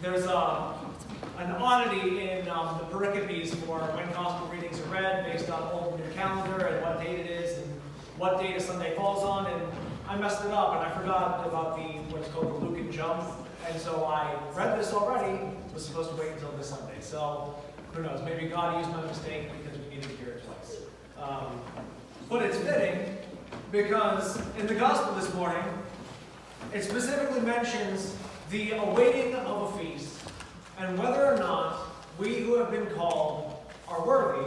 there's an oddity in the pericopes for when gospel readings are read based on Old and New calendar and what date it is and what date a Sunday falls on. And I messed it up and I forgot about what's called the Lucan jump. And so I read this already, was supposed to wait until this Sunday. So who knows, maybe God used my mistake because we needed to hear it twice. But it's fitting because in the gospel this morning, it specifically mentions the awaiting of a feast and whether or not we who have been called are worthy,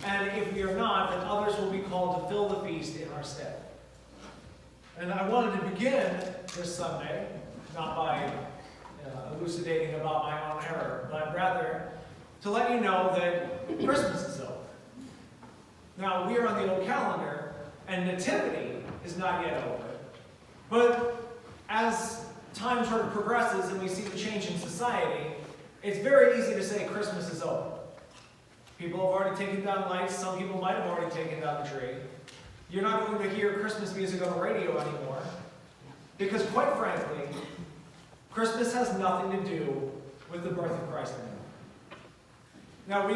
and if we are not, then others will be called to fill the feast in our stead. And I wanted to begin this Sunday, not by elucidating about my own error, but rather to let you know that Christmas is over. Now, we are on the old calendar, and Nativity is not yet over. But as time sort of progresses and we see the change in society, it's very easy to say Christmas is over. People have already taken down lights. Some people might have already taken down the tree. You're not going to hear Christmas music on the radio anymore. Because quite frankly, Christmas has nothing to do with the birth of Christ anymore. Now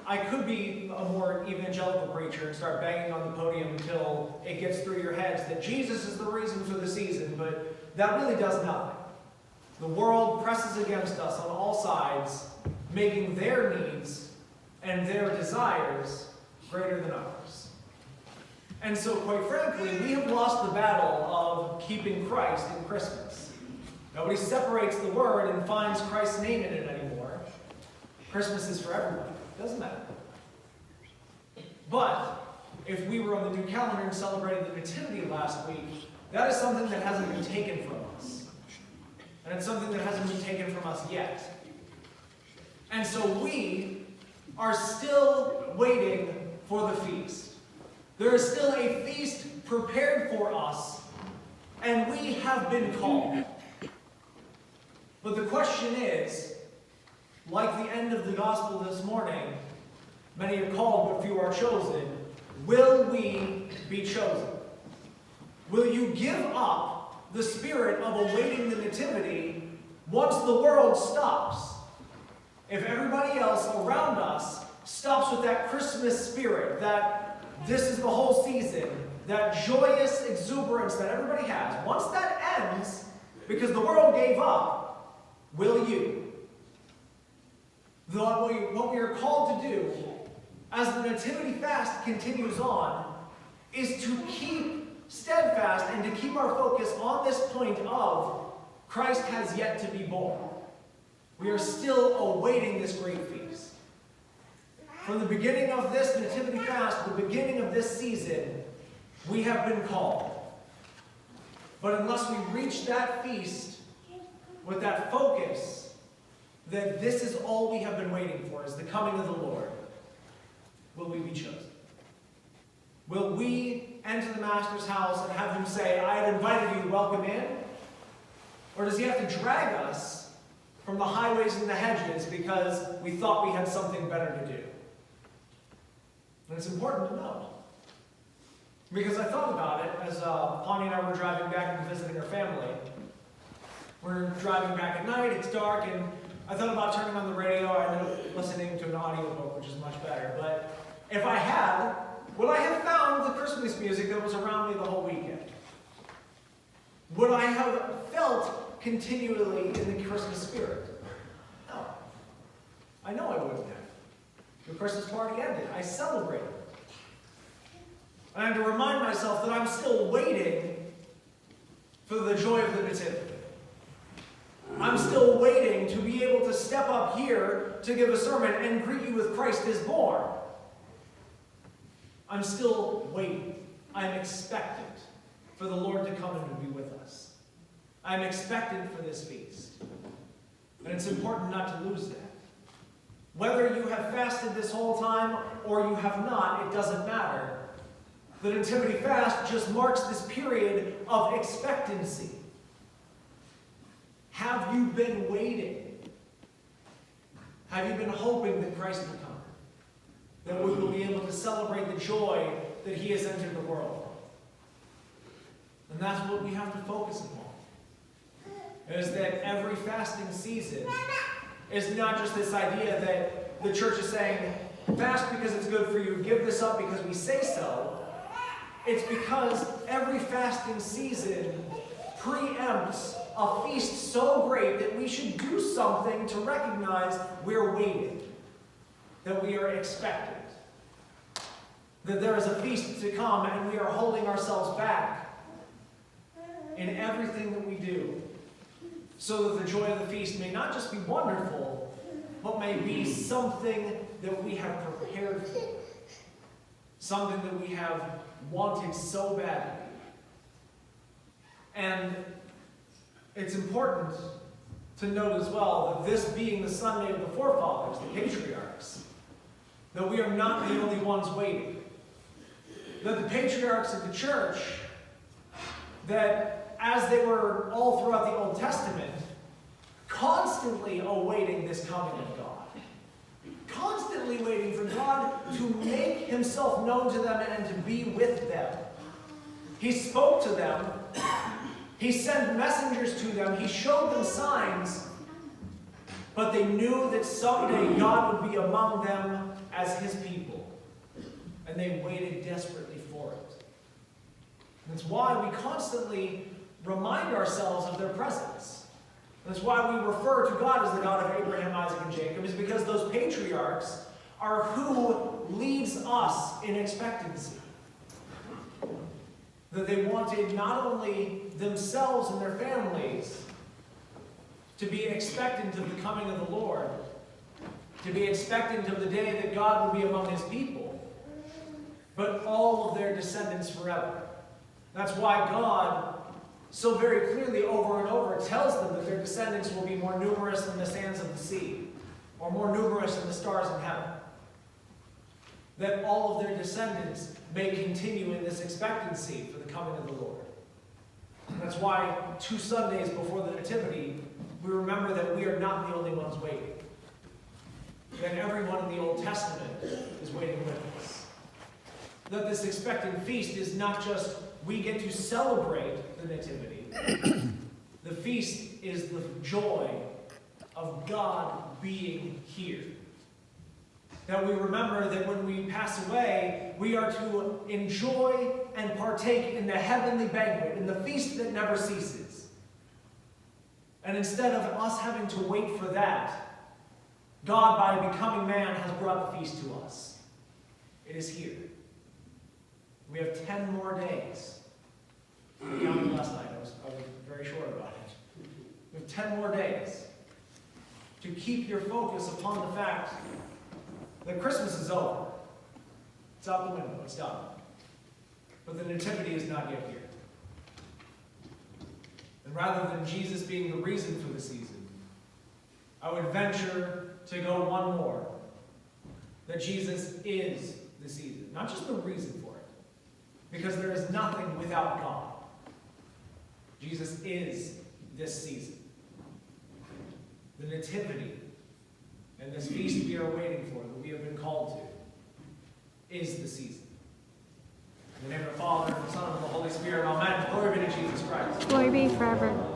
I could be a more evangelical preacher and start banging on the podium until it gets through your heads that Jesus is the reason for the season, but that really does nothing. The world presses against us on all sides, making their needs and their desires greater than ours. And so, quite frankly, we have lost the battle of keeping Christ in Christmas. Nobody separates the word and finds Christ's name in it anymore. Christmas is for everybody. It doesn't matter. But if we were on the new calendar and celebrated the Nativity last week, that is something that hasn't been taken from us. And it's something that hasn't been taken from us yet. And so we are still waiting for the feast. There is still a feast prepared for us, and we have been called. But the question is, like the end of the gospel this morning, many are called but few are chosen. Will we be chosen? Will you give up the spirit of awaiting the nativity once the world stops? If everybody else around us stops with that Christmas spirit, that this is the whole season, that joyous exuberance that everybody has, once that ends, because the world gave up, will you? What we are called to do as the Nativity fast continues on is to keep steadfast and to keep our focus on this point of Christ has yet to be born. We are still awaiting this great feast. From the beginning of this Nativity fast, the beginning of this season, we have been called. But unless we reach that feast with that focus, that this is all we have been waiting for, is the coming of the Lord, will we be chosen? Will we enter the Master's house and have him say, I have invited you, welcome in? Or does he have to drag us from the highways and the hedges because we thought we had something better to do? And it's important to know. Because I thought about it as Pawnee and I were driving back and visiting her family. We're driving back at night, it's dark, and I thought about turning on the radio. I ended up listening to an audiobook, which is much better. But if I had, would I have found the Christmas music that was around me the whole weekend? Would I have felt continually in the Christmas spirit? No. I know I wouldn't have. The Christmas party ended. I celebrated. I had to remind myself that I'm still waiting for the joy of the Nativity. I'm still waiting to be able to step up here to give a sermon and greet you with Christ is born. I'm still waiting. I'm expectant for the Lord to come and to be with us. I'm expectant for this feast. And it's important not to lose that. Whether you have fasted this whole time or you have not, it doesn't matter. The Nativity fast just marks this period of expectancy. Have you been waiting? Have you been hoping that Christ will come? That we will be able to celebrate the joy that he has entered the world. And that's what we have to focus upon. is that every fasting season is not just this idea that the church is saying, fast because it's good for you, give this up because we say so. It's because every fasting season preempts a feast so great that we should do something to recognize we're waiting, that we are expectant, that there is a feast to come and we are holding ourselves back in everything that we do, so that the joy of the feast may not just be wonderful, but may be something that we have prepared for, something that we have wanted so badly. And it's important to note as well that this being the Sunday of the forefathers, the patriarchs, that we are not the only ones waiting. That the patriarchs of the church, that as they were all throughout the Old Testament, constantly awaiting this coming of God. Constantly waiting for God to make himself known to them and to be with them. He spoke to them. He sent messengers to them. He showed them signs. But they knew that someday God would be among them as his people. And they waited desperately for it. That's why we constantly remind ourselves of their presence. That's why we refer to God as the God of Abraham, Isaac, and Jacob, is because those patriarchs are who leads us in expectancy. That they wanted not only themselves and their families to be expectant of the coming of the Lord, to be expectant of the day that God would be among his people, but all of their descendants forever. That's why God so very clearly over and over tells them that their descendants will be more numerous than the sands of the sea, or more numerous than the stars in heaven. That all of their descendants may continue in this expectancy for the coming of the Lord. And that's why 2 Sundays before the Nativity, we remember that we are not the only ones waiting. That everyone in the Old Testament is waiting with us. That this expectant feast is not just we get to celebrate the Nativity. The feast is the joy of God being here. That we remember that when we pass away, we are to enjoy and partake in the heavenly banquet, in the feast that never ceases. And instead of us having to wait for that, God, by becoming man, has brought the feast to us. It is here. We have 10 more days. I counted last night. I was very short about it. We have 10 more days to keep your focus upon the fact that Christmas is over. It's out the window. It's done. But the Nativity is not yet here. And rather than Jesus being the reason for the season, I would venture to go one more. That Jesus is the season. Not just the reason for it. Because there is nothing without God. Jesus is this season. The Nativity and this feast we are waiting for, that we have been called to, is the season. In the name of the Father, and the Son, and the Holy Spirit, amen. Glory be to Jesus Christ. Glory be forever.